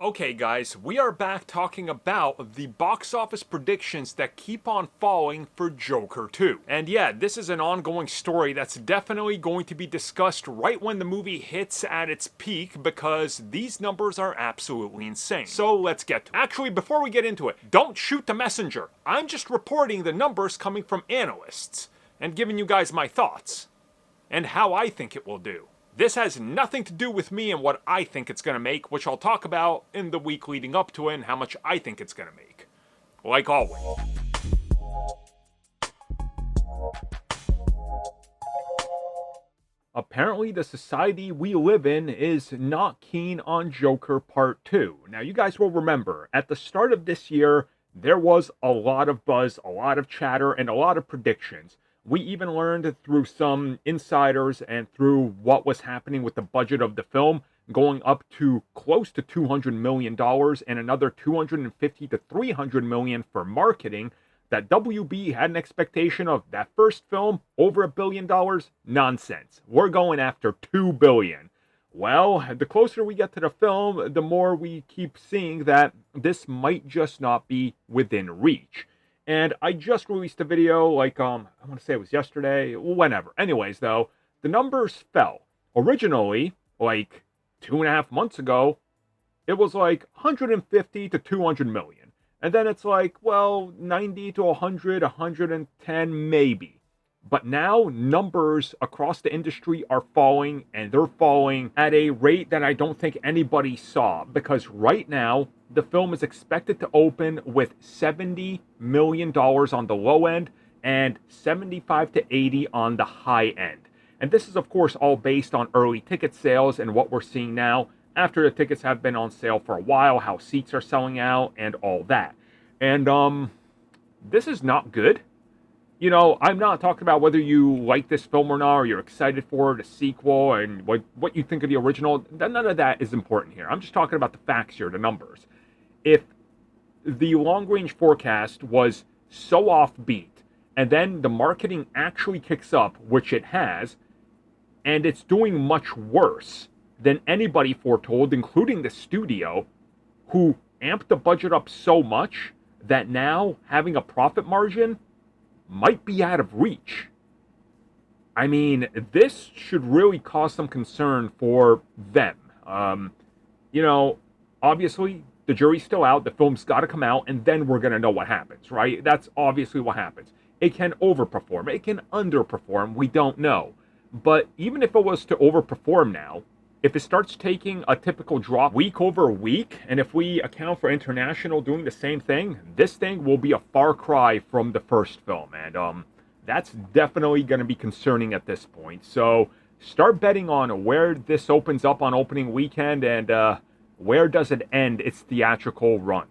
Okay guys, we are back talking about the box office predictions that keep on falling for Joker 2. And yeah, this is an ongoing story that's definitely going to be discussed right when the movie hits at its peak because these numbers are absolutely insane. So let's get to it. Actually, before we get into it, don't shoot the messenger. I'm just reporting the numbers coming from analysts and giving you guys my thoughts and how I think it will do. This has nothing to do with me and what I think it's going to make, which I'll talk about in the week leading up to it and how much I think it's going to make. Like always. Apparently, the society we live in is not keen on Joker Part 2. Now, you guys will remember, at the start of this year, there was a lot of buzz, a lot of chatter, and a lot of predictions. We even learned through some insiders and through what was happening with the budget of the film going up to close to $200 million and another $250 to $300 million for marketing, that WB had an expectation of that first film over $1 billion. Nonsense. We're going after $2 billion. Well, the closer we get to the film, the more we keep seeing that this might just not be within reach. And I just released a video, I want to say it was yesterday, whenever. Anyways, though, the numbers fell. Originally, 2.5 months ago, it was 150 to 200 million. And then it's 90 to 100, 110 maybe. But now numbers across the industry are falling, and they're falling at a rate that I don't think anybody saw. Because right now, the film is expected to open with $70 million on the low end and 75 to 80 on the high end. And this is, of course, all based on early ticket sales and what we're seeing now after the tickets have been on sale for a while, how seats are selling out, and all that. And this is not good. You know, I'm not talking about whether you like this film or not, or you're excited for it, a sequel, and what you think of the original. None of that is important here. I'm just talking about the facts here, the numbers. If the long-range forecast was so offbeat, and then the marketing actually kicks up, which it has, and it's doing much worse than anybody foretold, including the studio, who amped the budget up so much that now having a profit margin might be out of reach. I mean, this should really cause some concern for them. Obviously, the jury's still out, the film's got to come out, and then we're going to know what happens, right? That's obviously what happens. It can overperform, it can underperform, we don't know. But even if it was to overperform now, if it starts taking a typical drop week over week, and if we account for international doing the same thing, this thing will be a far cry from the first film. And that's definitely going to be concerning at this point. So start betting on where this opens up on opening weekend and where does it end its theatrical run.